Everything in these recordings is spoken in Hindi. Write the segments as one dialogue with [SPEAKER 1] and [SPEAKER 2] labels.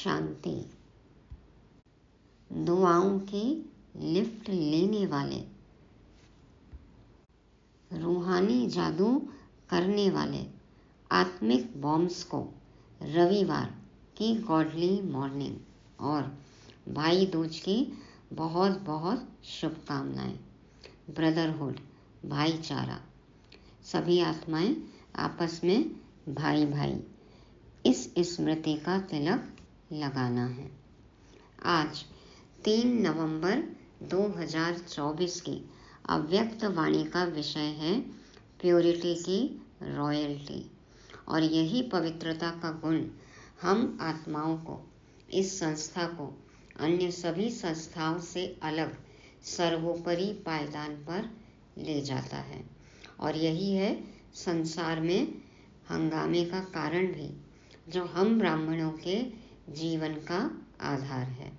[SPEAKER 1] शांति। दुआओं की लिफ्ट लेने वाले, रूहानी जादू करने वाले आत्मिक बॉम्ब्स को रविवार की गॉडली मॉर्निंग और भाई दूज की बहुत बहुत शुभकामनाएं। ब्रदरहुड, भाईचारा, सभी आत्माएं आपस में भाई भाई, इस स्मृति का तिलक लगाना है। आज 3 नवंबर 2024 की अव्यक्त वाणी का विषय है प्योरिटी की रॉयल्टी, और यही पवित्रता का गुण हम आत्माओं को, इस संस्था को अन्य सभी संस्थाओं से अलग सर्वोपरि पायदान पर ले जाता है, और यही है संसार में हंगामे का कारण भी, जो हम ब्राह्मणों के जीवन का आधार है।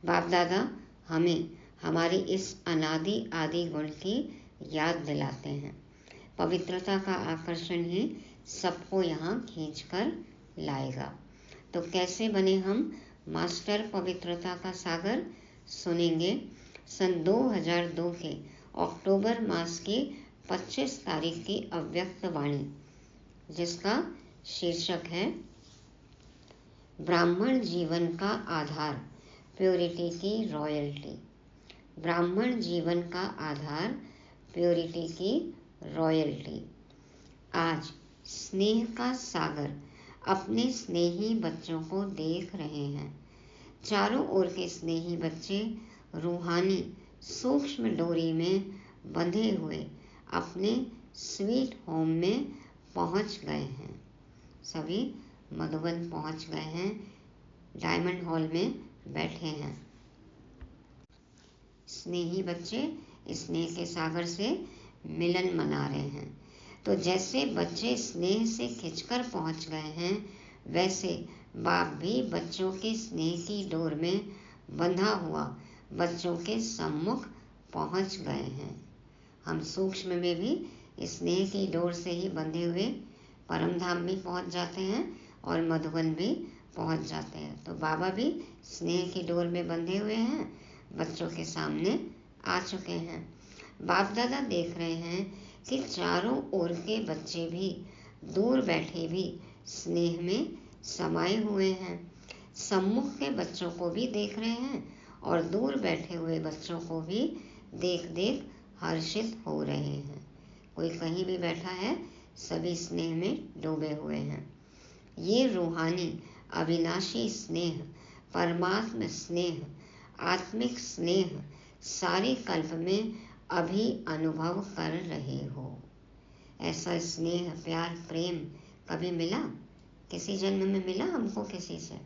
[SPEAKER 1] बाप दादा हमें हमारे इस अनादि आदि गुण की याद दिलाते हैं। पवित्रता का आकर्षण ही सबको यहाँ खींच कर लाएगा। तो कैसे बने हम मास्टर पवित्रता का सागर? सुनेंगे सन 2002 के अक्टूबर मास की 25 तारीख की अव्यक्त वाणी, जिसका शीर्षक है ब्राह्मण जीवन का आधार, प्योरिटी की रॉयल्टी। ब्राह्मण जीवन का आधार, प्योरिटी की रॉयल्टी। आज स्नेह का सागर अपने स्नेही बच्चों को देख रहे हैं। चारों ओर के स्नेही बच्चे रूहानी सूक्ष्म डोरी में बंधे हुए अपने स्वीट होम में पहुंच गए हैं। सभी मधुबन पहुंच गए हैं, डायमंड हॉल में बैठे हैं। स्नेही बच्चे स्नेह के सागर से मिलन मना रहे हैं। तो जैसे बच्चे स्नेह से खिंचकर पहुंच गए हैं, वैसे बाप भी बच्चों के स्नेह की डोर में बंधा हुआ बच्चों के सम्मुख पहुंच गए हैं। हम सूक्ष्म में भी स्नेह की डोर से ही बंधे हुए परम धाम भी पहुंच जाते हैं और मधुबन भी पहुंच जाते हैं। तो बाबा भी स्नेह की डोर में बंधे हुए हैं, बच्चों के सामने आ चुके हैं। बाप दादा देख रहे हैं कि चारों ओर के बच्चे भी, दूर बैठे भी स्नेह में समाये हुए हैं। सम्मुख के बच्चों को भी देख रहे हैं और दूर बैठे हुए बच्चों को भी देख देख हर्षित हो रहे हैं। कोई कहीं भी बैठा है, सभी स्नेह में डूबे हुए हैं। ये रूहानी अविनाशी स्नेह, परमात्म स्नेह, आत्मिक स्नेह सारे कल्प में अभी अनुभव कर रहे हो। ऐसा स्नेह, प्यार, प्रेम कभी मिला? किसी जन्म में मिला हमको किसी से?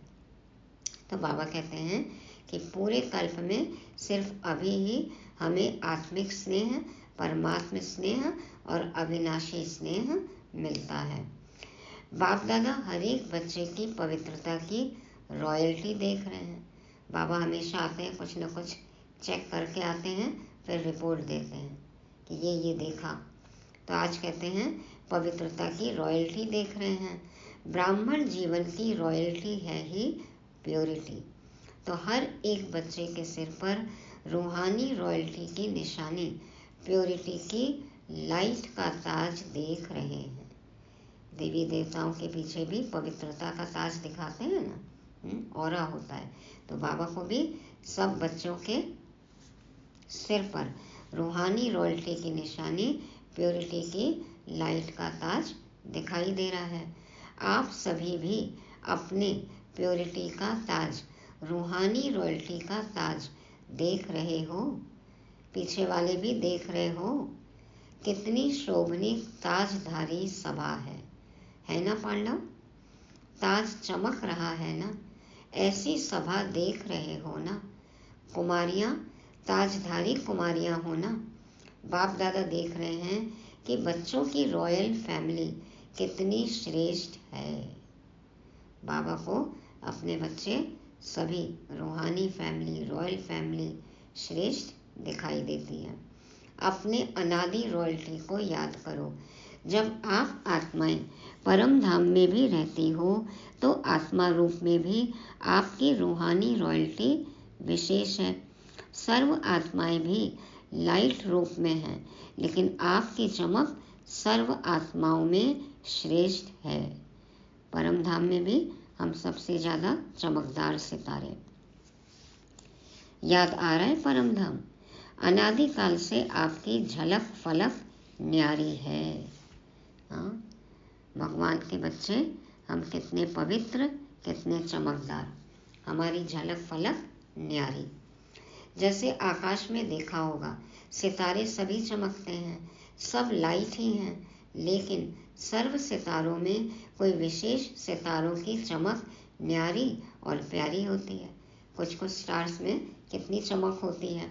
[SPEAKER 1] तो बाबा कहते हैं कि पूरे कल्प में सिर्फ अभी ही हमें आत्मिक स्नेह, परमात्म स्नेह और अविनाशी स्नेह मिलता है। बाप दादा हर एक बच्चे की पवित्रता की रॉयल्टी देख रहे हैं। बाबा हमेशा आते हैं, कुछ न कुछ चेक करके आते हैं, फिर रिपोर्ट देते हैं कि ये देखा। तो आज कहते हैं पवित्रता की रॉयल्टी देख रहे हैं। ब्राह्मण जीवन की रॉयल्टी है ही प्योरिटी। तो हर एक बच्चे के सिर पर रूहानी रॉयल्टी की निशानी, प्योरिटी की लाइट का ताज देख रहे हैं। देवी देवताओं के पीछे भी पवित्रता का ताज दिखाते हैं ना, ऑरा होता है। तो बाबा को भी सब बच्चों के सिर पर रूहानी रॉयल्टी की निशानी, प्योरिटी की लाइट का ताज दिखाई दे रहा है। आप सभी भी अपने प्योरिटी का ताज, रूहानी रॉयल्टी का ताज देख रहे हो। पीछे वाले भी देख रहे हो। कितनी शोभनी ताजधारी सभा है ना पांडव? ताज चमक रहा है ना? ऐसी सभा देख रहे हो ना? कुमारियां, ताजधारी कुमारियां हो ना? बाप दादा देख रहे हैं कि बच्चों की रॉयल फैमिली कितनी श्रेष्ठ है। बाबा को अपने बच्चे सभी रूहानी फैमिली, रॉयल फैमिली श्रेष्ठ दिखाई देती है। अपने अनादि रॉयल्टी को याद करो। जब आप आत्माएं परम धाम में भी रहती हो तो आत्मा रूप में भी आपकी रूहानी रॉयल्टी विशेष है। सर्व आत्माएं भी लाइट रूप में हैं, लेकिन आपकी चमक सर्व आत्माओं में श्रेष्ठ है। परम धाम में भी हम सबसे ज़्यादा चमकदार सितारे। याद आ रहा है परम धाम? अनादिकाल से आपकी झलक फलक न्यारी है। हाँ, भगवान के बच्चे हम कितने पवित्र, कितने चमकदार, हमारी झलक फलक न्यारी। जैसे आकाश में देखा होगा, सितारे सभी चमकते हैं, सब लाइट ही हैं, लेकिन सर्व सितारों में कोई विशेष सितारों की चमक न्यारी और प्यारी होती है। कुछ कुछ स्टार्स में कितनी चमक होती है।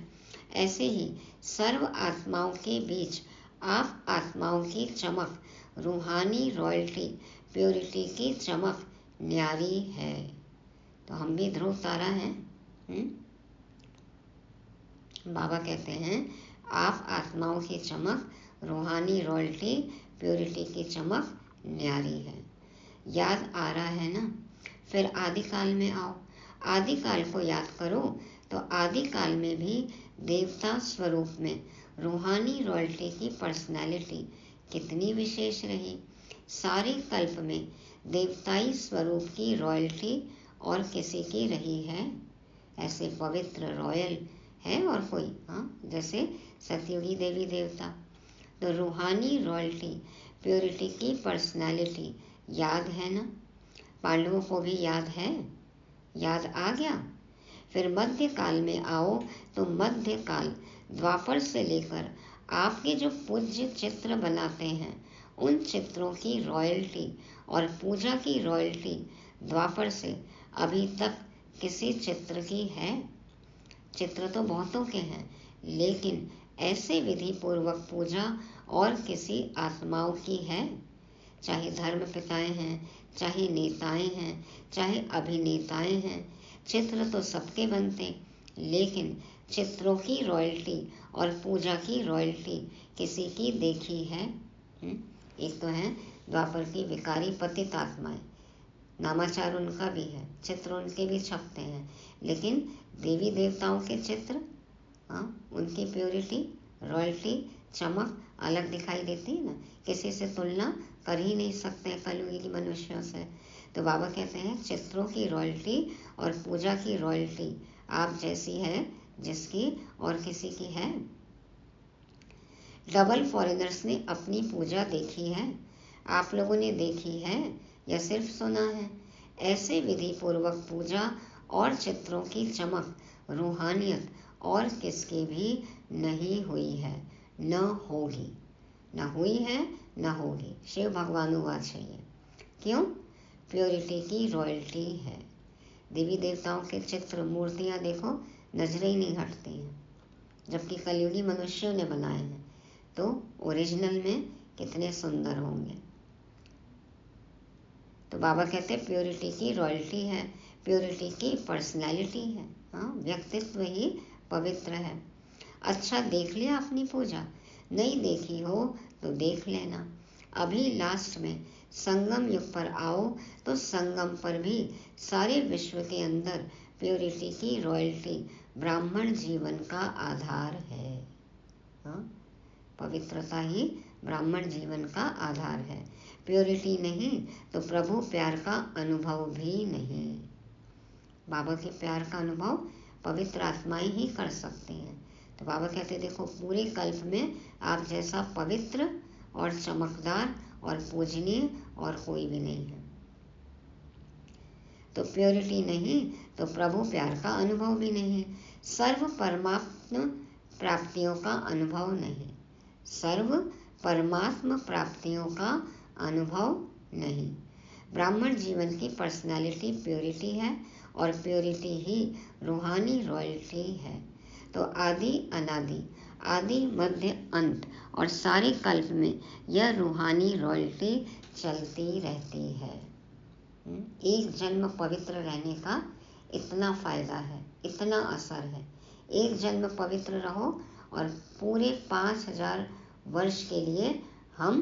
[SPEAKER 1] ऐसे ही सर्व आत्माओं के बीच आप आत्माओं की चमक, रूहानी रॉयल्टी, प्योरिटी की चमक न्यारी है। तो हम भी ध्रुव तारा हैं। बाबा कहते हैं आप आत्माओं की चमक, रूहानी रॉयल्टी, प्योरिटी की चमक न्यारी है। याद आ रहा है ना? फिर आदिकाल में आओ। आदिकाल को याद करो तो आदिकाल में भी देवता स्वरूप में रूहानी रॉयल्टी की पर्सनालिटी कितनी विशेष रही। सारे कल्प में देवताई स्वरूप की रॉयल्टी और किसी की रही है? ऐसे पवित्र रॉयल है और कोई? हाँ, जैसे सतयुगी देवी देवता। तो रूहानी रॉयल्टी, प्योरिटी की पर्सनालिटी याद है ना? पांडवों को भी याद है? याद आ गया? फिर मध्यकाल में आओ तो मध्यकाल द्वापर से लेकर आपके जो पूज्य चित्र बनाते हैं, उन चित्रों की रॉयल्टी और पूजा की रॉयल्टी द्वापर से अभी तक किसी चित्र की है? चित्र तो बहुतों के हैं, लेकिन ऐसे विधि पूर्वक पूजा और किसी आत्माओं की है? चाहे धर्म पिताएं हैं, चाहे नेताएं हैं, चाहे अभिनेताएं हैं, चित्र तो सबके बनते, लेकिन चित्रों की रॉयल्टी और पूजा की रॉयल्टी किसी की देखी है? एक तो है द्वापर की विकारी पतित आत्माएं, नामाचार उनका भी है, चित्र उनके भी छपते हैं, लेकिन देवी देवताओं के चित्र, उनकी प्योरिटी, रॉयल्टी, चमक अलग दिखाई देती है ना। किसी से तुलना कर ही नहीं सकते कलयुगी की मनुष्यों से। तो बाबा कहते हैं चित्रों की रॉयल्टी और पूजा की रॉयल्टी आप जैसी है जिसकी और किसी की है? डबल फॉरेनर्स ने अपनी पूजा देखी है? आप लोगों ने देखी है या सिर्फ सुना है? ऐसे विधि पूर्वक पूजा और चित्रों की चमक, रूहानियत और किसकी भी नहीं हुई है, न होगी। न हुई है, न होगी। शिव भगवानुवाच है ये। क्यों? प्योरिटी की रॉयल्टी है। देवी देवताओं के चित्र, मूर्तियां देखो, नजरें ही नहीं हटती हैं, जबकि कलयुगी मनुष्यों ने बनाए हैं, तो ओरिजिनल में कितने सुंदर होंगे। तो बाबा कहते हैं प्योरिटी की रॉयल्टी है, प्योरिटी की पर्सनैलिटी है। व्यक्तित्व ही पवित्र है। अच्छा, देख लिया अपनी पूजा? नहीं देखी हो तो देख लेना। अभी लास्ट में संगम युग पर आओ तो संगम पर भी सारे विश्व के अंदर प्योरिटी की रॉयल्टी ब्राह्मण जीवन का आधार है। पवित्रता ही ब्राह्मण जीवन का आधार है। प्योरिटी नहीं तो प्रभु प्यार का अनुभव भी नहीं। बाबा के प्यार का अनुभव पवित्र आत्माएं ही कर सकती हैं। तो बाबा कहते देखो, पूरे कल्प में आप जैसा पवित्र और चमकदार और पूजनीय और कोई भी नहीं है। तो प्योरिटी नहीं तो प्रभु प्यार का अनुभव भी नहीं, सर्व परमात्म प्राप्तियों का अनुभव नहीं, सर्व परमात्म प्राप्तियों का अनुभव नहीं। ब्राह्मण जीवन की पर्सनालिटी प्योरिटी है और प्योरिटी ही रूहानी रॉयल्टी है। तो आदि अनादि, आदि मध्य अंत और सारे कल्प में यह रूहानी रॉयल्टी चलती रहती है। एक जन्म पवित्र रहने का इतना फायदा है, इतना असर है। एक जन्म पवित्र रहो और पूरे 5000 वर्ष के लिए हम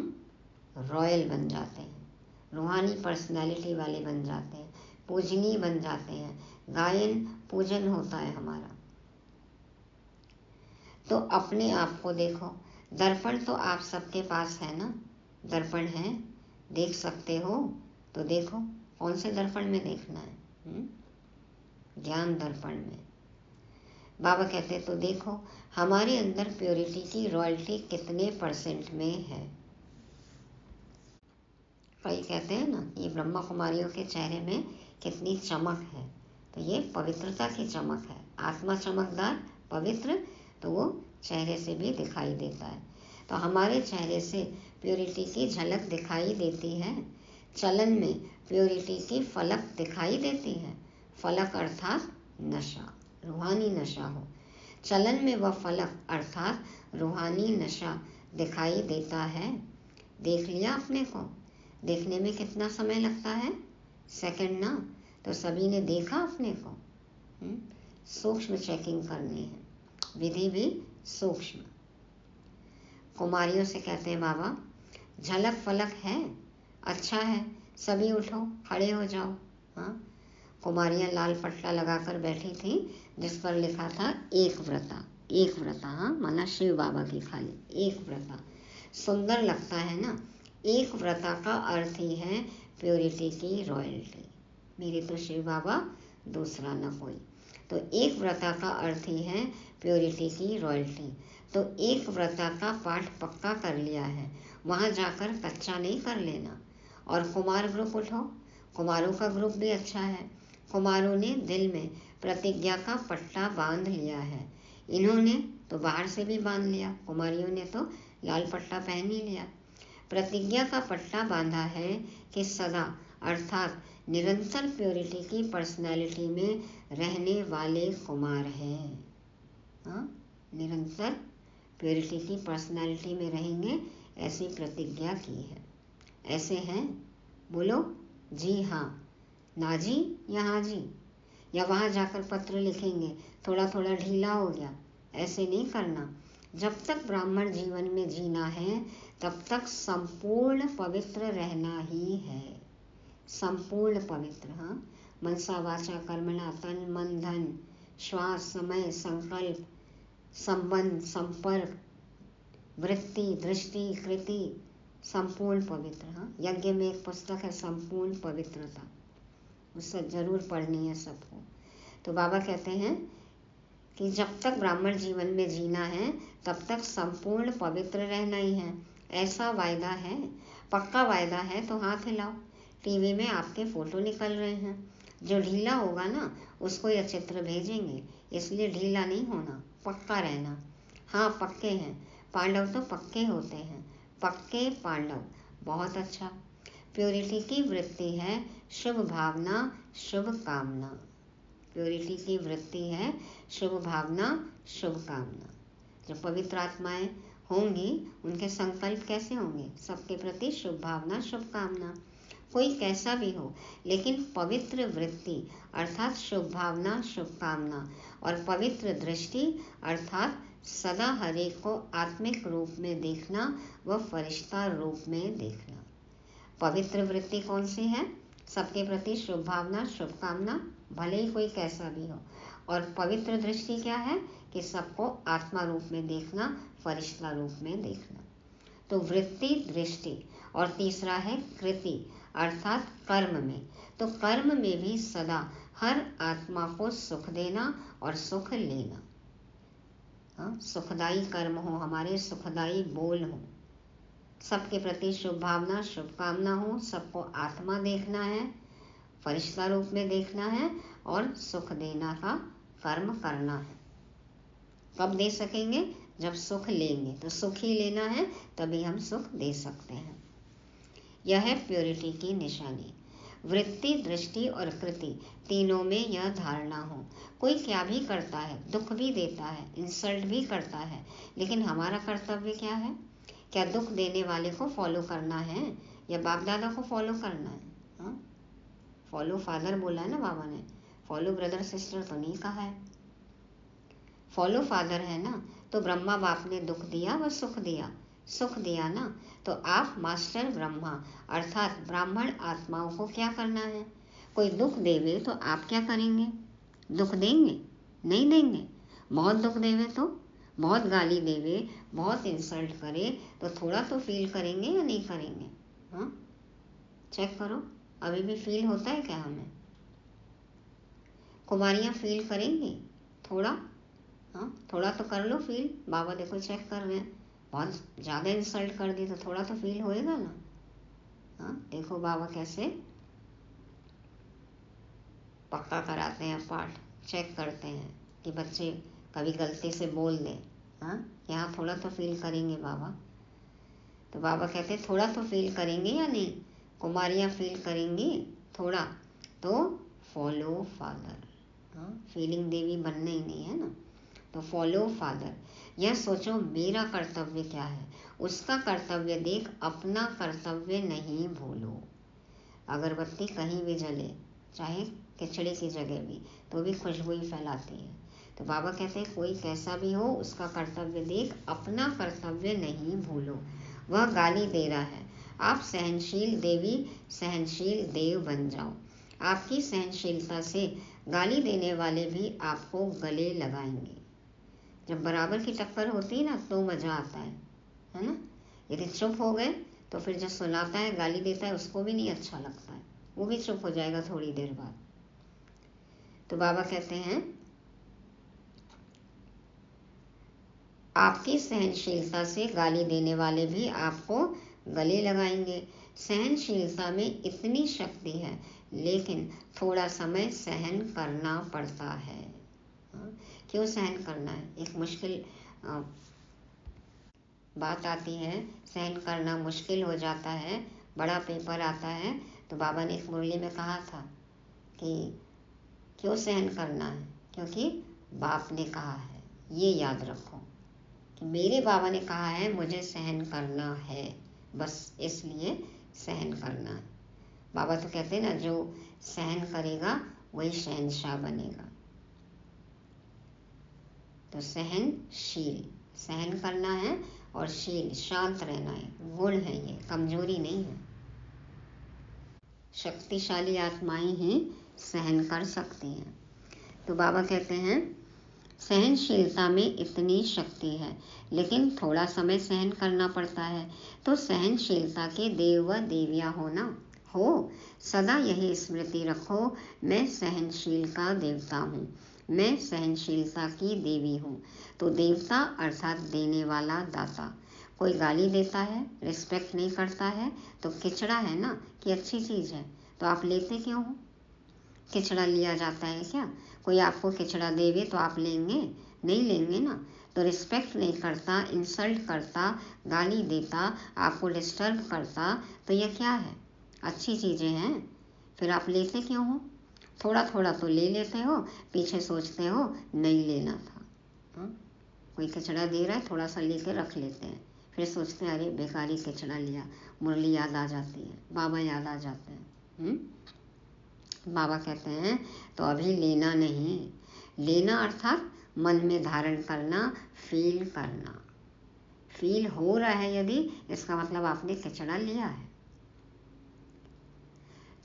[SPEAKER 1] रॉयल बन जाते हैं, रूहानी पर्सनैलिटी वाले बन जाते हैं, पूजनीय बन जाते हैं, गायन पूजन होता है हमारा। तो अपने आप को देखो। दर्पण तो आप सबके पास है ना, दर्पण है, देख सकते हो तो देखो। कौन से दर्पण में देखना है? ज्ञान दर्पण में। बाबा कहते तो देखो हमारे अंदर प्योरिटी की रॉयल्टी कितने % में है। कई कहते हैं ना ये ब्रह्मा कुमारियों के चेहरे में कितनी चमक है, तो ये पवित्रता की चमक है। आत्मा चमकदार पवित्र, तो वो चेहरे से भी दिखाई देता है। तो हमारे चेहरे से प्योरिटी की झलक दिखाई देती है। चलन में प्योरिटी की फलक दिखाई देती है। फलक अर्थात नशा, रूहानी नशा हो। चलन में वह फलक अर्थात रूहानी नशा दिखाई देता है। देख लिया अपने को? देखने में कितना समय लगता है? सेकंड ना। तो सभी ने देखा अपने को? सूक्ष्म चेकिंग करनी है, विधि भी सूक्ष्म। कुमारियों से कहते हैं बाबा झलक फलक है, अच्छा है, सभी उठो, खड़े हो जाओ। हाँ, कुमारियाँ लाल पट्टा लगाकर बैठी थी जिस पर लिखा था एक व्रता। एक व्रता, हाँ, माना शिव बाबा की खाली एक व्रता। सुंदर लगता है ना। एक व्रता का अर्थ ही है प्योरिटी की रॉयल्टी। मेरे तो शिव बाबा, दूसरा न कोई। तो एक व्रता का अर्थ ही है प्योरिटी की रॉयल्टी। तो एक व्रता का पाठ पक्का कर लिया है, वहाँ जाकर कच्चा नहीं कर लेना। और कुमार ग्रुप उठो, कुमारों का ग्रुप भी अच्छा है। कुमारों ने दिल में प्रतिज्ञा का पट्टा बांध लिया है। इन्होंने तो बाहर से भी बांध लिया, कुमारियों ने तो लाल पट्टा पहन ही लिया। प्रतिज्ञा का पट्टा बांधा है कि सदा अर्थात निरंतर प्योरिटी की पर्सनैलिटी में रहने वाले कुमार हैं। हाँ, निरंतर प्योरिटी की पर्सनैलिटी में रहेंगे, ऐसी प्रतिज्ञा की है। ऐसे हैं? बोलो जी हाँ, ना जी या हाँ जी। या वहाँ जाकर पत्र लिखेंगे थोड़ा थोड़ा ढीला हो गया, ऐसे नहीं करना। जब तक ब्राह्मण जीवन में जीना है तब तक संपूर्ण पवित्र रहना ही है। संपूर्ण पवित्र, हाँ, मनसा वाचा कर्मणा, तन मन धन, श्वास समय संकल्प संबंध संपर्क वृत्ति दृष्टि कृति, संपूर्ण पवित्र। हाँ, यज्ञ में एक पुस्तक है संपूर्ण पवित्रता, उससे जरूर पढ़नी है सबको। तो बाबा कहते हैं कि जब तक ब्राह्मण जीवन में जीना है तब तक संपूर्ण पवित्र रहना ही है। ऐसा वायदा है, पक्का वायदा है। तो हाथ हिलाओ, टीवी में आपके फोटो निकल रहे हैं। जो ढीला होगा ना उसको यह चित्र भेजेंगे, इसलिए ढीला नहीं होना, पक्का रहना। हाँ, पक्के हैं, पांडव तो पक्के होते हैं, पक्के पांडव, बहुत अच्छा। प्योरिटी की वृत्ति है शुभ भावना शुभ कामना। प्योरिटी की वृत्ति है शुभ भावना शुभ कामना। जब पवित्र आत्माएं होंगी उनके संकल्प कैसे होंगे? सबके प्रति शुभ भावना शुभ कामना। कोई कैसा भी हो, लेकिन पवित्र वृत्ति अर्थात शुभ भावना शुभ कामना और पवित्र दृष्टि अर्थात सदा हरेक को आत्मिक रूप में देखना व फरिश्ता रूप में देखना। पवित्र वृत्ति कौन सी है? सबके प्रति शुभ भावना शुभ कामना, भले ही कोई कैसा भी हो। और पवित्र दृष्टि क्या है? कि सबको आत्मा रूप में देखना, फरिश्ता रूप में देखना। तो वृत्ति दृष्टि। और तीसरा है कृति अर्थात कर्म में। तो कर्म में भी सदा हर आत्मा को सुख देना और सुख लेना। हाँ, सुखदायी कर्म हो हमारे, सुखदायी बोल हो, सबके प्रति शुभ भावना शुभ कामना हो, सबको आत्मा देखना है, फरिश्ता रूप में देखना है और सुख देना का कर्म करना है। कब दे सकेंगे? जब सुख लेंगे। तो सुख ही लेना है, तभी हम सुख दे सकते हैं। यह है प्योरिटी की निशानी। वृत्ति दृष्टि और कृति तीनों में यह धारणा हो। कोई क्या भी करता है, दुख भी देता है, इंसल्ट भी करता है, लेकिन हमारा कर्तव्य क्या है? क्या दुख देने वाले को फॉलो करना है या बाप दादा को फॉलो करना है? हाँ, फॉलो फादर बोला है ना बाबा ने, फॉलो ब्रदर सिस्टर तो नहीं कहा है। फॉलो फादर है ना, तो ब्रह्मा बाप ने दुख दिया व सुख दिया, सुख दिया ना, तो आप मास्टर ब्रह्मा अर्थात ब्राह्मण आत्माओं को क्या करना है? कोई दुख देवे तो आप क्या करेंगे? दुख देंगे? नहीं देंगे। बहुत दुख देवे तो, बहुत गाली देवे, बहुत इंसल्ट करे तो थोड़ा तो फील करेंगे या नहीं करेंगे? हाँ, चेक करो, अभी भी फील होता है क्या हमें? कुमारियाँ फील करेंगी थोड़ा? हाँ, थोड़ा तो कर लो फील। बाबा देखो चेक कर रहे हैं, बहुत ज़्यादा इंसल्ट कर दी तो थोड़ा तो फील होएगा ना। हाँ, देखो बाबा कैसे पक्का कराते हैं पाठ, चेक करते हैं कि बच्चे कभी गलती से बोल दें। हाँ, यहाँ थोड़ा तो फील करेंगे बाबा। तो बाबा कहते हैं थोड़ा तो फील करेंगे या नहीं? कुमारियाँ फील करेंगी थोड़ा, तो फॉलो फादर। हाँ, फीलिंग देवी बनना ही नहीं है ना, तो फॉलो फादर। यह सोचो मेरा कर्तव्य क्या है, उसका कर्तव्य देख, अपना कर्तव्य नहीं भूलो। अगरबत्ती कहीं भी जले, चाहे खिचड़ी की जगह भी, तो भी खुशबू ही फैलाती है। तो बाबा कहते हैं कोई कैसा भी हो उसका कर्तव्य देख, अपना कर्तव्य नहीं भूलो। वह गाली दे रहा है, आप सहनशील देवी सहनशील देव बन जाओ। आपकी सहनशीलता से गाली देने वाले भी आपको गले लगाएंगे। जब बराबर की टक्कर होती है ना तो मज़ा आता है ना। यदि चुप हो गए तो फिर जो सुनाता है गाली देता है उसको भी नहीं अच्छा लगता है, वो भी चुप हो जाएगा थोड़ी देर बाद। तो बाबा कहते हैं आपकी सहनशीलता से गाली देने वाले भी आपको गले लगाएंगे। सहनशीलता में इतनी शक्ति है, लेकिन थोड़ा समय सहन करना पड़ता है। क्यों सहन करना है? एक मुश्किल बात आती है, सहन करना मुश्किल हो जाता है, बड़ा पेपर आता है, तो बाबा ने एक मुरली में कहा था कि क्यों सहन करना है? क्योंकि बाप ने कहा है। ये याद रखो कि मेरे बाबा ने कहा है मुझे सहन करना है, बस इसलिए सहन करना है। बाबा तो कहते हैं ना, जो सहन करेगा वही शहंशाह बनेगा। तो सहनशील, सहन करना है, और शील शांत रहना है, गुण है, ये कमजोरी नहीं है। शक्तिशाली आत्माएं ही सहन कर सकती हैं। तो बाबा कहते हैं सहनशीलता में इतनी शक्ति है, लेकिन थोड़ा समय सहन करना पड़ता है। तो सहनशीलता के देव व देवियाँ हो, सदा यही स्मृति रखो, मैं सहनशील का देवता हूँ, मैं सहनशीलता की देवी हूँ। तो देवता अर्थात देने वाला दाता। कोई गाली देता है, रिस्पेक्ट नहीं करता है, तो खिचड़ा है ना कि अच्छी चीज़ है, तो आप लेते क्यों हो? खिचड़ा लिया जाता है क्या? कोई आपको खिचड़ा देवे तो आप लेंगे? नहीं लेंगे ना। तो रिस्पेक्ट नहीं करता, इंसल्ट करता, गाली देता, आपको डिस्टर्ब करता, तो यह क्या है? अच्छी चीज़ें हैं, फिर आप लेते क्यों हो? थोड़ा थोड़ा तो ले लेते हो, पीछे सोचते हो नहीं लेना था। हाँ? कोई खिचड़ा दे रहा है, थोड़ा सा लेकर रख लेते हैं, फिर सोचते हैं अरे बेकारी खिचड़ा लिया, मुरली याद आ जाती है, बाबा याद आ जाते हैं। बाबा कहते हैं तो अभी लेना नहीं, लेना अर्थात मन में धारण करना, फील करना। फील हो रहा है यदि, इसका मतलब आपने खिचड़ा लिया है।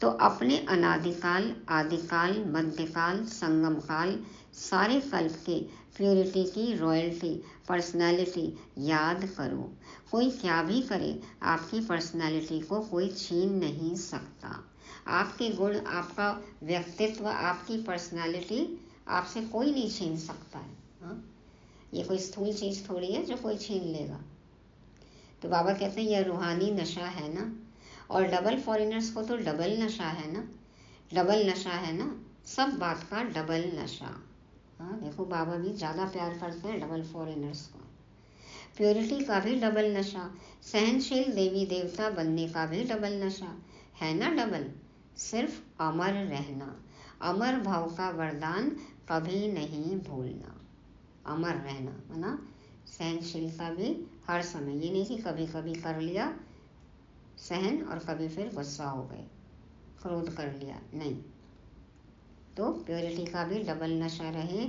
[SPEAKER 1] तो अपने अनादिकाल, आदिकाल, मध्यकाल, संगम काल, सारे कल्प के प्योरिटी की रॉयल्टी, पर्सनालिटी याद करो। कोई क्या भी करे, आपकी पर्सनालिटी को कोई छीन नहीं सकता। आपके गुण, आपका व्यक्तित्व, आपकी पर्सनालिटी आपसे कोई नहीं छीन सकता है। हाँ? ये कोई स्थूल चीज़ थोड़ी है जो कोई छीन लेगा। तो बाबा कहते हैं यह रूहानी नशा है ना, और डबल फॉरेनर्स को तो डबल नशा है ना, डबल नशा है ना, सब बात का डबल नशा। हाँ, देखो बाबा भी ज़्यादा प्यार करते हैं डबल फॉरेनर्स को। प्योरिटी का भी डबल नशा, सहनशील देवी देवता बनने का भी डबल नशा है ना, डबल। सिर्फ अमर रहना, अमर भाव का वरदान कभी नहीं भूलना। अमर रहना माना सहनशीलता भी हर समय, ये नहीं कि कभी कभी कर लिया सहन और कभी फिर गुस्सा हो गए, क्रोध कर लिया, नहीं। तो प्योरिटी का भी डबल नशा रहे,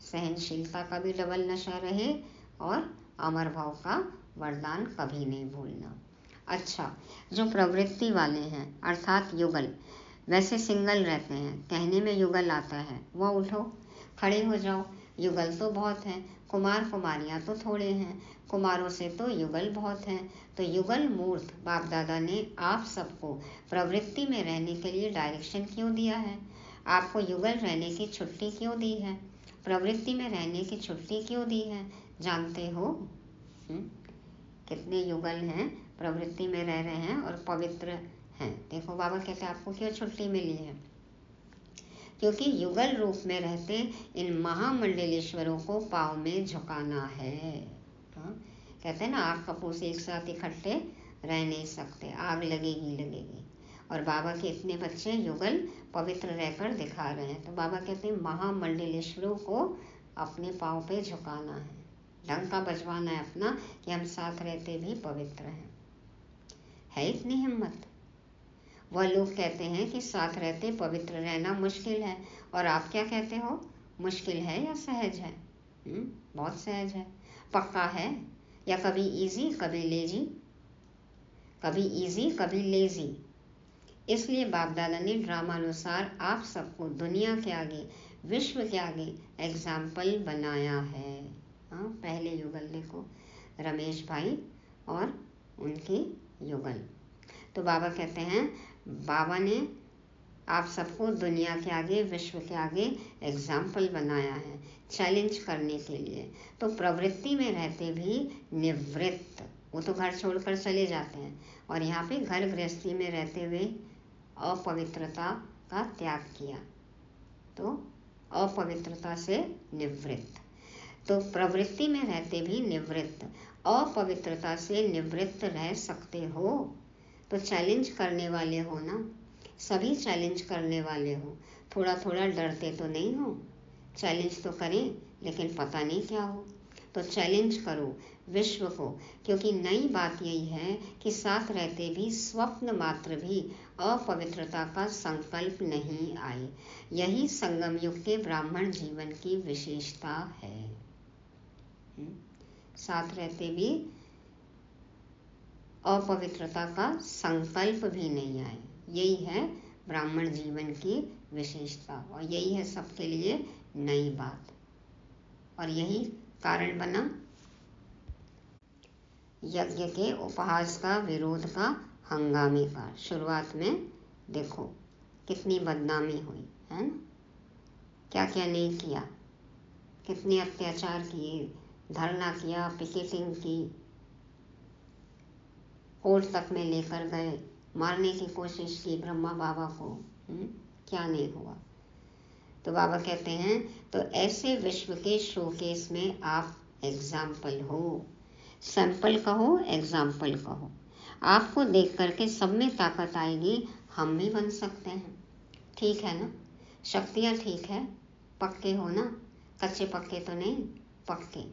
[SPEAKER 1] सहनशीलता का भी डबल नशा रहे, और अमर भाव का वरदान कभी नहीं भूलना। अच्छा, जो प्रवृत्ति वाले हैं अर्थात युगल, वैसे सिंगल रहते हैं, कहने में युगल आता है, वह उठो, खड़े हो जाओ। युगल तो बहुत हैं, कुमार कुमारियाँ तो थोड़े हैं, कुमारों से तो युगल बहुत हैं। तो युगल मूर्त बाप दादा ने आप सबको प्रवृत्ति में रहने के लिए डायरेक्शन क्यों दिया है? आपको युगल रहने की छुट्टी क्यों दी है? प्रवृत्ति में रहने की छुट्टी क्यों दी है? जानते हो कितने युगल हैं, प्रवृत्ति में रह रहे हैं और पवित्र हैं। देखो बाबा कहते हैं आपको क्यों छुट्टी मिली है? क्योंकि युगल रूप में रहते इन महामंडलेश्वरों को पाँव में झुकाना है। कहते हैं ना, आग कपूर से एक साथ इकट्ठे रह नहीं सकते, आग लगेगी। और बाबा के इतने बच्चे युगल पवित्र रहकर दिखा रहे हैं। तो बाबा कहते हैं महामंडलेश्वरों को अपने पाँव पे झुकाना है, डंका बजवाना है अपना कि हम साथ रहते भी पवित्र हैं। है इतनी हिम्मत? वह लोग कहते हैं कि साथ रहते पवित्र रहना मुश्किल है, और आप क्या कहते हो, मुश्किल है या सहज है? बहुत सहज है, पक्का है, या कभी इजी कभी लेजी, कभी इजी कभी लेजी। इसलिए बाप दादा ने ड्रामानुसार आप सबको दुनिया के आगे, विश्व के आगे एग्जाम्पल बनाया है। पहले युगल देखो, रमेश भाई और उनकी युगल। तो बाबा कहते हैं बाबा ने आप सबको दुनिया के आगे, विश्व के आगे एग्जाम्पल बनाया है, चैलेंज करने के लिए। तो प्रवृत्ति में रहते भी निवृत्त, वो तो घर छोड़कर चले जाते हैं, और यहाँ पे घर गृहस्थी में रहते हुए अपवित्रता का त्याग किया, तो अपवित्रता से निवृत्त। तो प्रवृत्ति में रहते भी निवृत्त, अपवित्रता से निवृत्त रह सकते हो। तो चैलेंज करने वाले हो ना, सभी चैलेंज करने वाले हो, थोड़ा थोड़ा डरते तो नहीं हो? चैलेंज तो करें, लेकिन पता नहीं क्या हो। तो चैलेंज करो विश्व को, क्योंकि नई बात यही है कि साथ रहते भी स्वप्न मात्र भी अपवित्रता का संकल्प नहीं आए। यही संगम युग के ब्राह्मण जीवन की विशेषता है। साथ रहते भी अपवित्रता का संकल्प भी नहीं आए, यही है ब्राह्मण जीवन की विशेषता, और यही है सबके लिए नई बात, और यही कारण बना यज्ञ के उपहास का, विरोध का, हंगामे का। शुरुआत में देखो कितनी बदनामी हुई है ना, क्या क्या नहीं किया, कितने अत्याचार किए, धरना किया, पिकेटिंग की, कोर्ट तक में लेकर गए, मारने की कोशिश की ब्रह्मा बाबा को, क्या नहीं हुआ। तो बाबा कहते हैं तो ऐसे विश्व के शोकेस में आप एग्जाम्पल हो, सैंपल कहो, एग्जाम्पल कहो। आपको देख करके सब में ताकत आएगी, हम भी बन सकते हैं। ठीक है ना, शक्तियाँ ठीक है, पक्के हो ना, कच्चे पक्के तो नहीं, पक्के।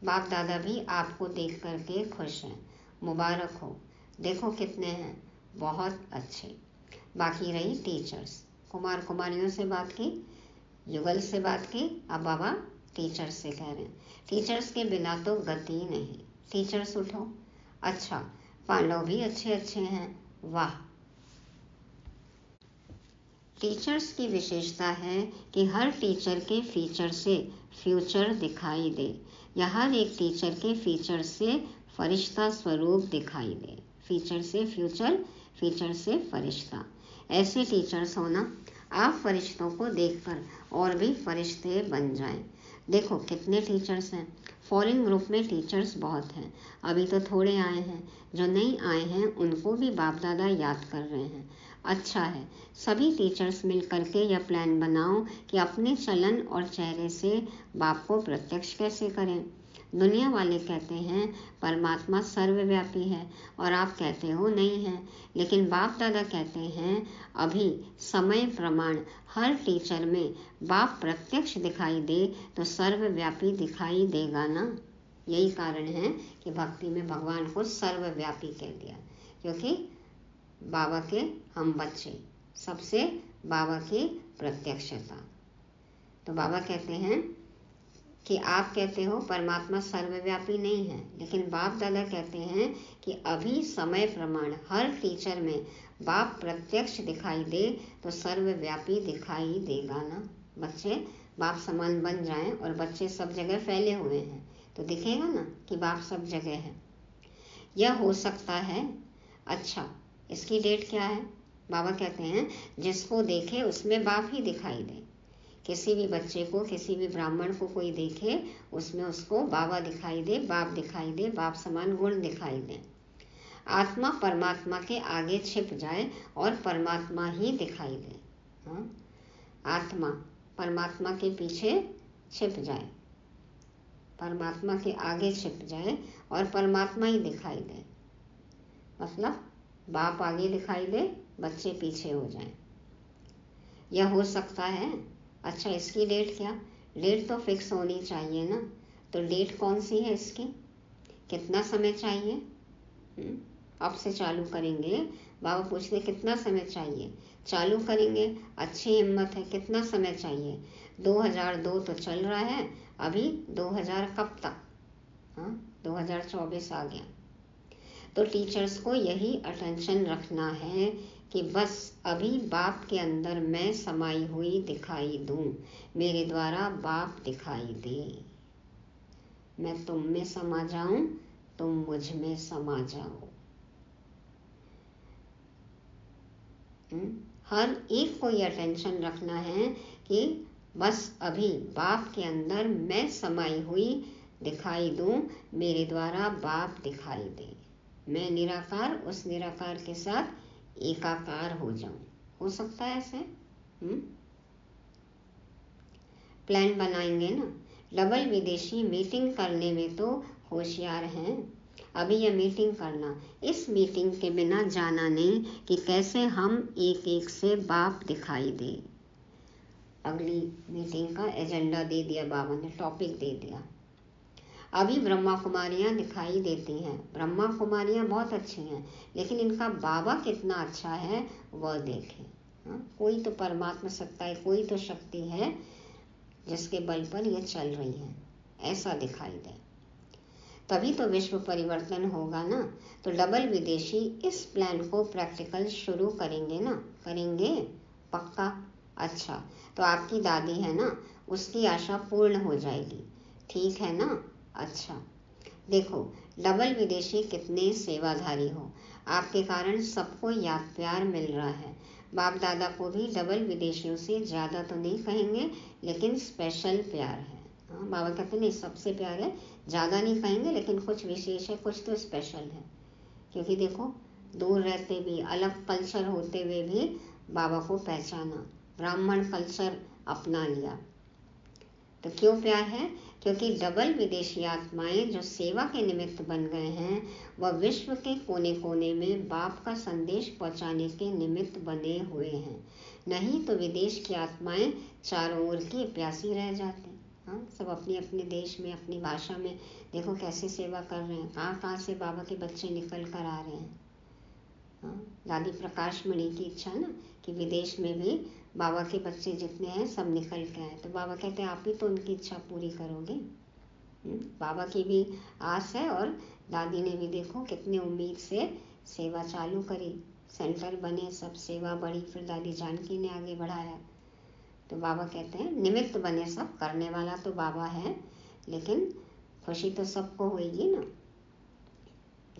[SPEAKER 1] बाप दादा भी आपको देख करके खुश हैं, मुबारक हो, देखो कितने हैं, बहुत अच्छे। बाकी रही टीचर्स, कुमार कुमारियों से बात की, युगल से बात की, अब बाबा टीचर्स से कह रहे हैं। टीचर्स के बिना तो गति नहीं, टीचर्स उठो। अच्छा, पांडव भी अच्छे अच्छे हैं, वाह। टीचर्स की विशेषता है कि हर टीचर के फीचर से फ्यूचर दिखाई दे, या हर एक टीचर के फीचर से फरिश्ता स्वरूप दिखाई दे। फीचर से फ्यूचर, फीचर से फरिश्ता, ऐसे टीचर्स होना आप फरिश्तों को देखकर और भी फरिश्ते बन जाएं। देखो कितने टीचर्स हैं, फॉरेन ग्रुप में टीचर्स बहुत हैं, अभी तो थोड़े आए हैं, जो नहीं आए हैं उनको भी बाप दादा याद कर रहे हैं। अच्छा है, सभी टीचर्स मिल करके यह प्लान बनाओ कि अपने चलन और चेहरे से बाप को प्रत्यक्ष कैसे करें। दुनिया वाले कहते हैं परमात्मा सर्वव्यापी है, और आप कहते हो नहीं है, लेकिन बाप दादा कहते हैं अभी समय प्रमाण हर टीचर में बाप प्रत्यक्ष दिखाई दे तो सर्वव्यापी दिखाई देगा ना। यही कारण है कि भक्ति में भगवान को सर्वव्यापी कह दिया, क्योंकि बाबा के हम बच्चे, सबसे बाबा की प्रत्यक्षता। तो बाबा कहते हैं कि आप कहते हो परमात्मा सर्वव्यापी नहीं है, लेकिन बाप दादा कहते हैं कि अभी समय प्रमाण हर टीचर में बाप प्रत्यक्ष दिखाई दे तो सर्वव्यापी दिखाई देगा ना। बच्चे बाप समान बन जाएं और बच्चे सब जगह फैले हुए हैं तो दिखेगा ना कि बाप सब जगह है। यह हो सकता है। अच्छा, इसकी डेट क्या है? बाबा कहते हैं जिसको देखे उसमें बाप ही दिखाई दे। किसी भी बच्चे को, किसी भी ब्राह्मण को कोई देखे उसमें उसको बाबा दिखाई दे, बाप दिखाई दे, बाप समान गुण दिखाई दे। आत्मा परमात्मा के आगे छिप जाए और परमात्मा ही दिखाई दे। हाँ? आत्मा परमात्मा के पीछे छिप जाए, परमात्मा के आगे छिप जाए और परमात्मा ही दिखाई दे। मतलब बाप आगे दिखाई दे, बच्चे पीछे हो जाएं। यह हो सकता है। अच्छा, इसकी डेट क्या? डेट तो फिक्स होनी चाहिए ना। तो डेट कौन सी है इसकी? कितना समय चाहिए? अब से चालू करेंगे। बाबा पूछते कितना समय चाहिए? चालू करेंगे, अच्छी हिम्मत है। कितना समय चाहिए? 2002 तो चल रहा है, अभी 2000 कब तक? 2024 आ गया। तो टीचर्स को यही अटेंशन रखना है कि बस अभी बाप के अंदर मैं समाई हुई दिखाई दूं, मेरे द्वारा बाप दिखाई दे। मैं तुम में समा जाऊं, तुम मुझ में समा जाओ। हर एक को ये अटेंशन रखना है कि बस अभी बाप के अंदर मैं समाई हुई दिखाई दूं, मेरे द्वारा बाप दिखाई दे। मैं निराकार उस निराकार के साथ एकाकार हो जाऊं। हो सकता है ऐसे? प्लान बनाएंगे ना। डबल विदेशी मीटिंग करने में तो होशियार हैं। अभी यह मीटिंग करना, इस मीटिंग के बिना जाना नहीं कि कैसे हम एक एक से बाप दिखाई दे। अगली मीटिंग का एजेंडा दे दिया बाबा ने, टॉपिक दे दिया। अभी ब्रह्मा कुमारियाँ दिखाई देती हैं। ब्रह्मा कुमारियाँ बहुत अच्छी हैं, लेकिन इनका बाबा कितना अच्छा है वह देखें। कोई तो परमात्मा सत्ता है, कोई तो शक्ति है जिसके बल पर ये चल रही है, ऐसा दिखाई दे। तभी तो विश्व परिवर्तन होगा ना। तो डबल विदेशी इस प्लान को प्रैक्टिकल शुरू करेंगे ना। करेंगे पक्का? अच्छा, तो आपकी दादी है ना, उसकी आशा पूर्ण हो जाएगी, ठीक है ना। अच्छा, देखो डबल विदेशी कितने सेवाधारी हो, आपके कारण सबको याद प्यार मिल रहा है। बाप दादा को भी डबल विदेशियों से ज़्यादा तो नहीं कहेंगे, लेकिन स्पेशल प्यार है। बाबा कहते नहीं सबसे प्यार है, ज़्यादा नहीं कहेंगे, लेकिन कुछ विशेष है, कुछ तो स्पेशल है। क्योंकि देखो दूर रहते भी, अलग कल्चर होते हुए भी बाबा को पहचाना, ब्राह्मण कल्चर अपना लिया। तो क्यों प्यार है? क्योंकि डबल विदेशी आत्माएं जो सेवा के निमित्त बन गए हैं, वह विश्व के कोने कोने में बाप का संदेश पहुंचाने के निमित्त बने हुए हैं। नहीं तो विदेश की आत्माएं चारों ओर की प्यासी रह जाती। सब अपनी अपने देश में, अपनी भाषा में देखो कैसे सेवा कर रहे हैं। कहाँ कहाँ से बाबा के बच्चे निकल कर आ रहे हैं। दादी प्रकाश मणि की इच्छा ना कि विदेश में भी बाबा के बच्चे जितने हैं सब निकल के आए। तो बाबा कहते हैं आप ही तो उनकी इच्छा पूरी करोगे। बाबा की भी आस है और दादी ने भी देखो कितनी उम्मीद से सेवा चालू करी, सेंटर बने, सब सेवा बढ़ी, फिर दादी जानकी ने आगे बढ़ाया। तो बाबा कहते हैं निमित्त बने सब, करने वाला तो बाबा है, लेकिन खुशी तो सबको होगी ना।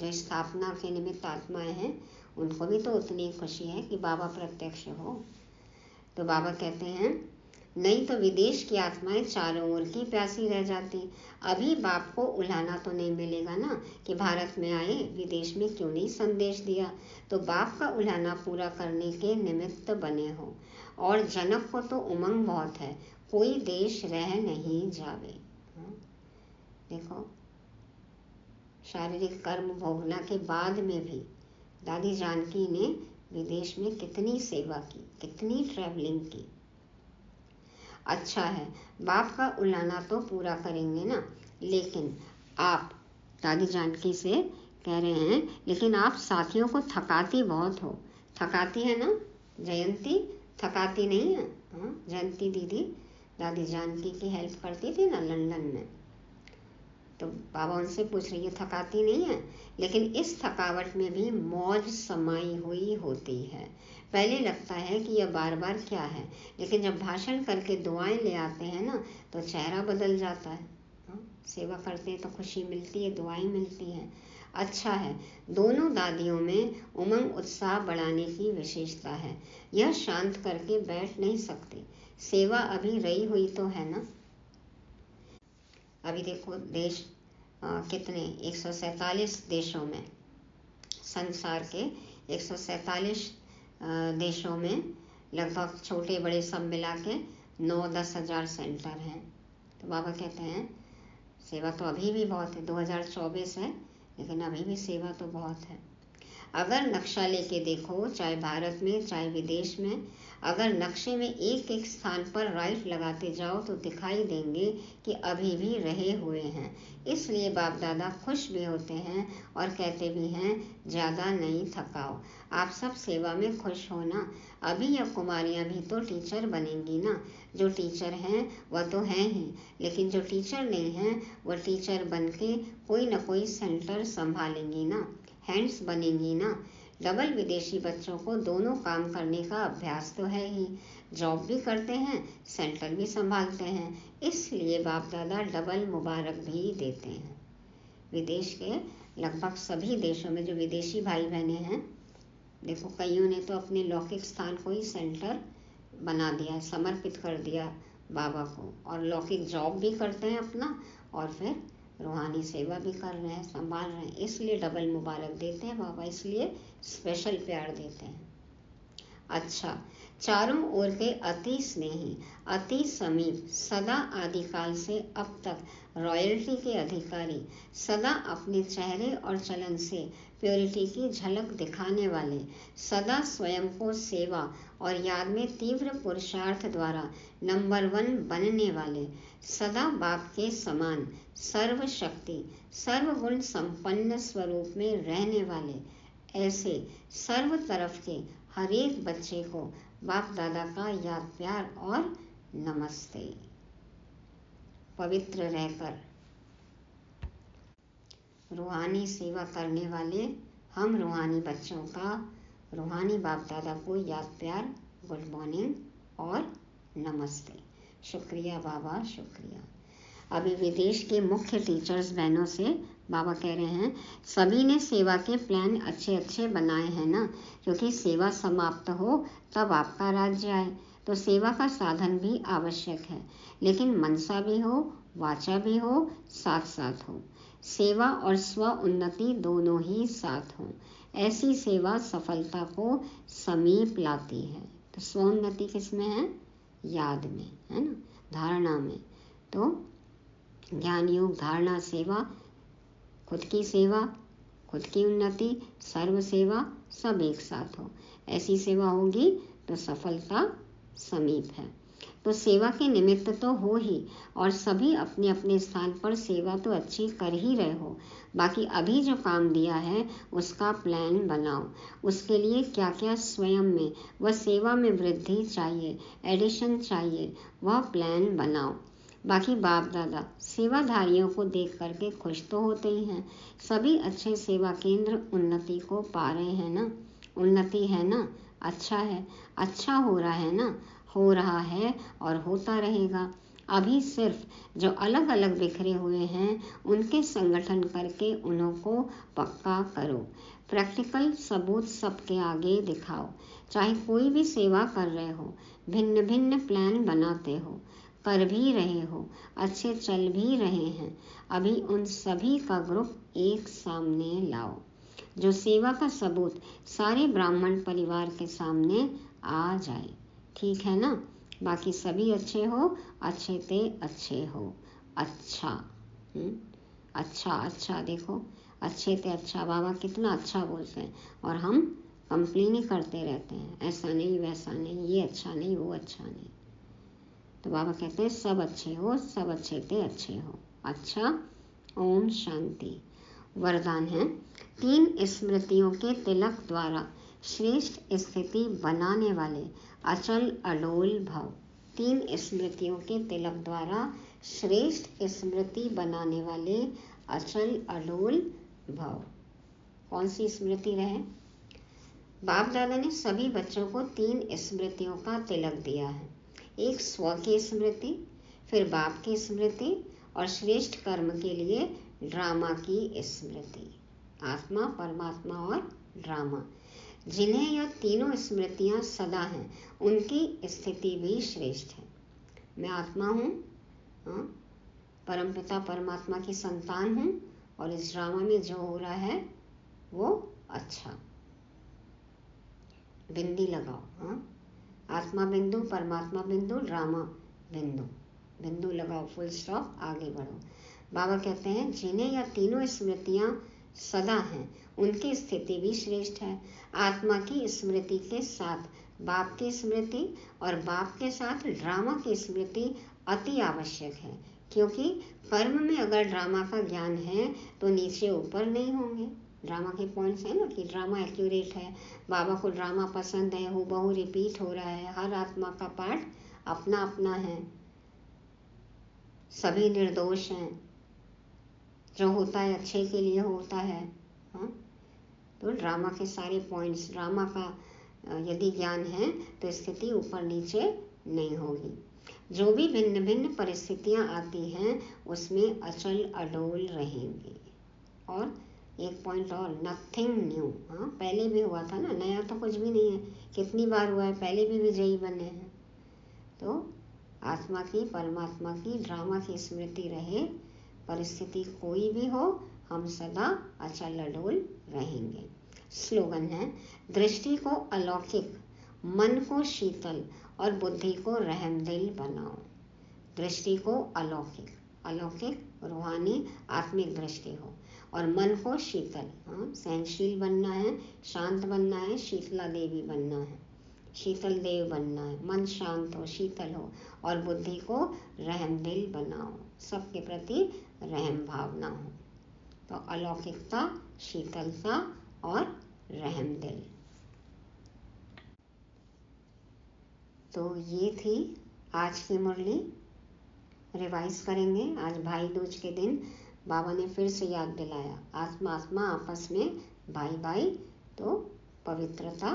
[SPEAKER 1] जो स्थापना के निमित्त आत्माएं हैं उनको भी तो उतनी खुशी है कि बाबा प्रत्यक्ष हो। तो बाबा कहते हैं नहीं तो विदेश की आत्माएं चारों ओर की प्यासी रह जाती। अभी बाप को उलाहना तो नहीं मिलेगा ना कि भारत में आए, विदेश में क्यों नहीं संदेश दिया। तो बाप का उलाहना पूरा करने के निमित्त बने हो। और जनक को तो उमंग बहुत है, कोई देश रह नहीं जावे। देखो शारीरिक कर्म भोगना के बाद में भी दादी जानकी ने विदेश में कितनी सेवा की, कितनी ट्रैवलिंग की। अच्छा है, बाप का उलाहना तो पूरा करेंगे ना। लेकिन आप दादी जानकी से कह रहे हैं, लेकिन आप साथियों को थकाती बहुत हो। थकाती है ना जयंती? थकाती नहीं है? जयंती दीदी दादी जानकी की हेल्प करती थी ना लंदन में, तो बाबा उनसे पूछ रही है थकाती नहीं है, लेकिन इस थकावट में भी मौज समाई हुई होती है। पहले लगता है कि यह बार बार क्या है, लेकिन जब भाषण करके दुआएं ले आते हैं ना तो चेहरा बदल जाता है। सेवा करते हैं तो खुशी मिलती है, दुआएं मिलती हैं। अच्छा है, दोनों दादियों में उमंग उत्साह बढ़ाने की विशेषता है। यह शांत करके बैठ नहीं सकते, सेवा अभी रही हुई तो है ना। अभी देखो देश कितने 147 देशों में, संसार के 147 देशों में लगभग छोटे बड़े सब मिला के 9-10 हज़ार सेंटर हैं। तो बाबा कहते हैं सेवा तो अभी भी बहुत है, 2024 है, लेकिन अभी भी सेवा तो बहुत है। अगर नक्शा लेके देखो, चाहे भारत में चाहे विदेश में, अगर नक्शे में एक एक स्थान पर राइट लगाते जाओ तो दिखाई देंगे कि अभी भी रहे हुए हैं। इसलिए बाप दादा खुश भी होते हैं और कहते भी हैं ज़्यादा नहीं थकाओ, आप सब सेवा में खुश हो ना। अभी यह कुमारियाँ भी तो टीचर बनेंगी ना। जो टीचर हैं वह तो हैं ही, लेकिन जो टीचर नहीं हैं वह टीचर बन के कोई ना कोई सेंटर संभालेंगी ना, हैंड्स बनेंगी ना। डबल विदेशी बच्चों को दोनों काम करने का अभ्यास तो है ही, जॉब भी करते हैं, सेंटर भी संभालते हैं, इसलिए बाप दादा डबल मुबारक भी देते हैं। विदेश के लगभग सभी देशों में जो विदेशी भाई बहने हैं, देखो कईयों ने तो अपने लौकिक स्थान को ही सेंटर बना दिया है, समर्पित कर दिया बाबा को, और लौकिक जॉब भी करते हैं अपना, और फिर रूहानी सेवा भी कर रहे हैं, संभाल रहे हैं, इसलिए डबल मुबारक देते हैं बाबा, इसलिए स्पेशल प्यार देते हैं। अच्छा, चारों ओर के अति स्नेही, अति समीप, सदा आदिकाल से अब तक रॉयल्टी के अधिकारी, सदा अपने चेहरे और चलन से प्योरिटी की झलक दिखाने वाले, सदा स्वयं को सेवा और याद में तीव्र पुरुषार्थ द्वारा नंबर 1 बनने वाले, सदा बाप के समान सर्वशक्ति सर्वगुण संपन्न स्वरूप में रहने वाले, ऐसे सर्व तरफ के हर एक बच्चे को बाप दादा का याद प्यार और नमस्ते। पवित्र रहकर रूहानी सेवा करने वाले हम रूहानी बच्चों का रूहानी बाप दादा को याद प्यार, गुड मॉर्निंग और नमस्ते। शुक्रिया बाबा, शुक्रिया। अभी विदेश के मुख्य टीचर्स बहनों से बाबा कह रहे हैं सभी ने सेवा के प्लान अच्छे अच्छे बनाए हैं ना, क्योंकि सेवा समाप्त हो तब आपका राज्य आए, तो सेवा का साधन भी आवश्यक है, लेकिन मनसा भी हो, वाचा भी हो, साथ साथ हो। सेवा और स्व उन्नति दोनों ही साथ हों, ऐसी सेवा सफलता को समीप लाती है। तो स्व उन्नति किस में है? याद में, है ना, धारणा में। तो ज्ञान योग, धारणा, सेवा, खुद की सेवा, खुद की उन्नति, सर्व सेवा सब एक साथ हो, ऐसी सेवा होगी तो सफलता समीप है। तो सेवा के निमित्त तो हो ही, और सभी अपने अपने स्थान पर सेवा तो अच्छी कर ही रहे हो। बाकी अभी जो काम दिया है उसका प्लान बनाओ, उसके लिए क्या क्या स्वयं में व सेवा में वृद्धि चाहिए, एडिशन चाहिए, वह प्लान बनाओ। बाकी बाप दादा सेवाधारियों को देख करके खुश तो होते ही हैं। सभी अच्छे सेवा केंद्र उन्नति को पा रहे हैं ना, उन्नति है ना, अच्छा है, अच्छा हो रहा है ना, हो रहा है और होता रहेगा। अभी सिर्फ जो अलग अलग बिखरे हुए हैं उनके संगठन करके उन्हों को पक्का करो, प्रैक्टिकल सबूत सबके आगे दिखाओ। चाहे कोई भी सेवा कर रहे हो, भिन्न भिन्न प्लान बनाते हो, कर भी रहे हो, अच्छे चल भी रहे हैं, अभी उन सभी का ग्रुप एक सामने लाओ, जो सेवा का सबूत सारे ब्राह्मण परिवार के सामने आ जाए। ठीक है ना? बाकी सभी अच्छे हो, अच्छे ते अच्छे हो। अच्छा अच्छा अच्छा, देखो अच्छे ते अच्छा, बाबा कितना अच्छा बोलते हैं, और हम कंप्लेन ही करते रहते हैं, ऐसा नहीं वैसा नहीं, ये अच्छा नहीं वो अच्छा नहीं। तो बाबा कहते हैं सब अच्छे हो, सब अच्छे ते अच्छे हो। अच्छा, ओम शांति। वरदान है 3 स्मृतियों के तिलक द्वारा श्रेष्ठ स्थिति बनाने वाले अचल अडोल भव। तीन स्मृतियों के तिलक द्वारा श्रेष्ठ स्मृति बनाने वाले अचल अडोल भव। कौन सी स्मृति रहे? बाप दादा ने सभी बच्चों को तीन स्मृतियों का तिलक दिया है। एक स्व की स्मृति, फिर बाप की स्मृति और श्रेष्ठ कर्म के लिए ड्रामा की स्मृति। आत्मा, परमात्मा और ड्रामा, जिन्हें यह तीनों स्मृतियां सदा हैं, उनकी स्थिति भी श्रेष्ठ है। मैं आत्मा हूँ, परमपिता परमात्मा की संतान हूँ, और इस ड्रामा में जो हो रहा है वो अच्छा। बिंदी लगाओ, आत्मा बिंदु, परमात्मा बिंदु, ड्रामा बिंदु, बिंदु लगाओ, फुल स्टॉप, आगे बढ़ो। बाबा कहते हैं जिन्हें यह तीनों स्मृतियां सदा हैं, उनकी स्थिति भी श्रेष्ठ है। आत्मा की स्मृति के साथ बाप की स्मृति और बाप के साथ ड्रामा की स्मृति अति आवश्यक है, क्योंकि कर्म में अगर ड्रामा का ज्ञान है तो नीचे ऊपर नहीं होंगे। ड्रामा के पॉइंट्स है ना कि ड्रामा एक्यूरेट है, बाबा को ड्रामा पसंद है, हूबहू रिपीट हो रहा है, हर आत्मा का पार्ट अपना अपना है, सभी निर्दोष हैं, जो होता है अच्छे के लिए होता है। तो ड्रामा के सारे पॉइंट्स, ड्रामा का यदि ज्ञान है तो स्थिति ऊपर नीचे नहीं होगी। जो भी भिन्न भिन्न परिस्थितियां आती हैं उसमें अचल अडोल रहेंगे। और एक पॉइंट और, नथिंग न्यू। पहले भी हुआ था ना, नया तो कुछ भी नहीं है, कितनी बार हुआ है, पहले भी विजयी बने हैं। तो आत्मा की, परमात्मा की, ड्रामा की स्मृति रहे, परिस्थिति कोई भी हो, हम सदा अचल अडोल रहेंगे। स्लोगन है, दृष्टि को अलौकिक, मन को शीतल और बुद्धि को रहमदिल बनाओ। दृष्टि को अलौकिक, अलौकिक रूहानी आत्मिक दृष्टि हो, और मन को शीतल, सहनशील बनना है, शांत बनना है, शीतला देवी बनना है, शीतल देव बनना है, मन शांत हो, शीतल हो, और बुद्धि को रहमदिल बनाओ, सबके प्रति रहम भावना हो। तो अलौकिकता, शीतलता और रहमदिल। तो ये थी आज की मुरली। रिवाइज करेंगे। आज भाई दूज के दिन बाबा ने फिर से याद दिलाया, आत्मा आत्मा आपस में भाई भाई। तो पवित्रता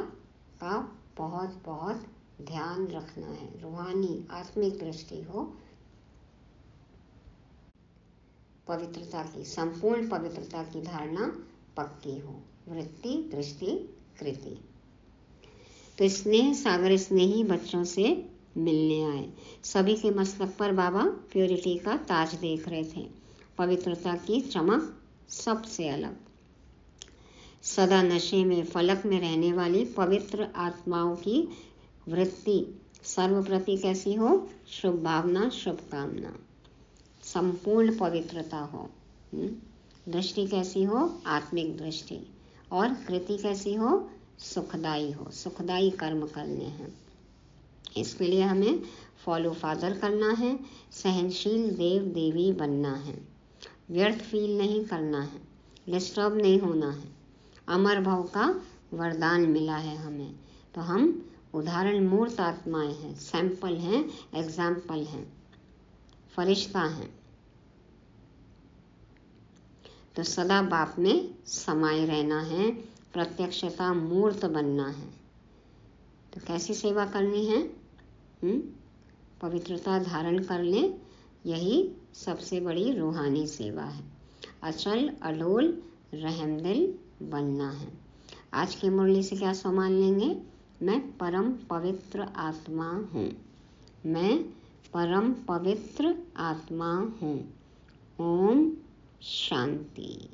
[SPEAKER 1] का बहुत बहुत ध्यान रखना है, रूहानी आत्मिक दृष्टि हो, पवित्रता की, संपूर्ण पवित्रता की धारणा पक्की हो, वृत्ति दृष्टि कृति। तो स्नेह सागर स्नेही बच्चों से मिलने आए। सभी के मस्तक पर बाबा प्योरिटी का ताज देख रहे थे, पवित्रता की चमक सबसे अलग। सदा नशे में, फलक में रहने वाली पवित्र आत्माओं की वृत्ति सर्वप्रति कैसी हो? शुभ भावना, शुभकामना, संपूर्ण पवित्रता हो। दृष्टि कैसी हो? आत्मिक दृष्टि। और कृति कैसी हो? सुखदाई हो, सुखदाई कर्म करने हैं। इसके लिए हमें फॉलो फादर करना है, सहनशील देव देवी बनना है, व्यर्थ फील नहीं करना है, डिस्टर्ब नहीं होना है। अमर भव का वरदान मिला है हमें, तो हम उदाहरण मूर्त आत्माएं हैं, सैंपल हैं, एग्जाम्पल हैं, फरिश्ता हैं। तो सदा बाप में समाये रहना है, प्रत्यक्षता मूर्त बनना है। तो कैसी सेवा करनी है? पवित्रता धारण कर लें, यही सबसे बड़ी रूहानी सेवा है। अचल अडोल रहमदिल बनना है। आज की मुरली से क्या सम्मान लेंगे? मैं परम पवित्र आत्मा हूँ, मैं परम पवित्र आत्मा हूँ। ओम शांति।